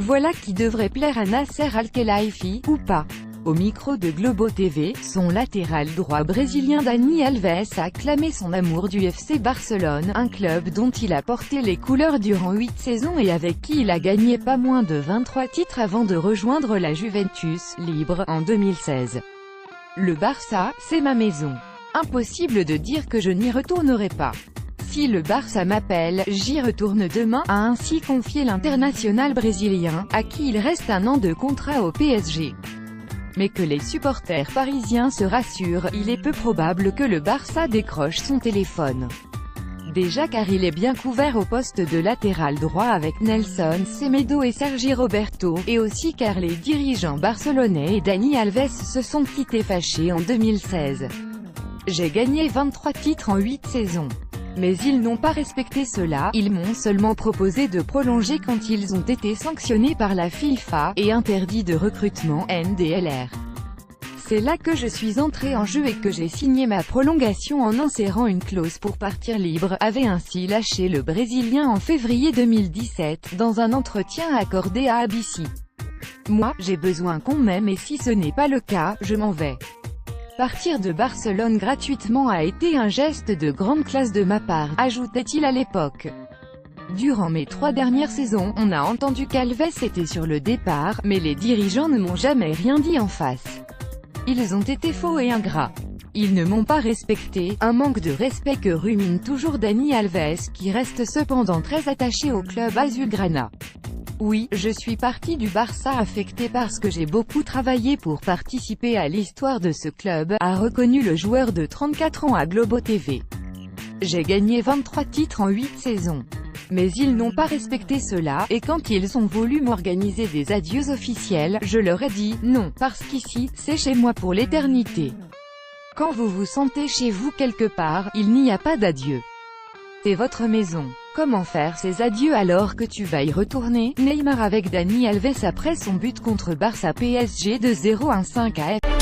Voilà qui devrait plaire à Nasser Al-Khelaifi, ou pas. Au micro de Globo TV, son latéral droit brésilien Dani Alves a clamé son amour du FC Barcelone, un club dont il a porté les couleurs durant 8 saisons et avec qui il a gagné pas moins de 23 titres avant de rejoindre la Juventus, libre, en 2016. Le Barça, c'est ma maison. Impossible de dire que je n'y retournerai pas. Si le Barça m'appelle, j'y retourne demain, a ainsi confié l'international brésilien, à qui il reste un an de contrat au PSG. Mais que les supporters parisiens se rassurent, il est peu probable que le Barça décroche son téléphone. Déjà car il est bien couvert au poste de latéral droit avec Nelson Semedo et Sergi Roberto, et aussi car les dirigeants barcelonais et Dani Alves se sont quittés fâchés en 2016. J'ai gagné 23 titres en 8 saisons. Mais ils n'ont pas respecté cela, ils m'ont seulement proposé de prolonger quand ils ont été sanctionnés par la FIFA, et interdits de recrutement, NDLR. C'est là que je suis entré en jeu et que j'ai signé ma prolongation en insérant une clause pour partir libre, avait ainsi lâché le Brésilien en février 2017, dans un entretien accordé à ABC. Moi, j'ai besoin qu'on m'aime et si ce n'est pas le cas, je m'en vais. Partir de Barcelone gratuitement a été un geste de grande classe de ma part, ajoutait-il à l'époque. Durant mes 3 dernières saisons, on a entendu qu'Alves était sur le départ, mais les dirigeants ne m'ont jamais rien dit en face. Ils ont été faux et ingrats. Ils ne m'ont pas respecté, un manque de respect que rumine toujours Dani Alves, qui reste cependant très attaché au club azulgrana. Oui, je suis parti du Barça affecté parce que j'ai beaucoup travaillé pour participer à l'histoire de ce club, a reconnu le joueur de 34 ans à Globo TV. J'ai gagné 23 titres en 8 saisons. Mais ils n'ont pas respecté cela, et quand ils ont voulu m'organiser des adieux officiels, je leur ai dit, non, parce qu'ici, c'est chez moi pour l'éternité. Quand vous vous sentez chez vous quelque part, il n'y a pas d'adieu. C'est votre maison. Comment faire ces adieux alors que tu vas y retourner? Neymar avec Dani Alves après son but contre Barça PSG de 0-1-5 à F.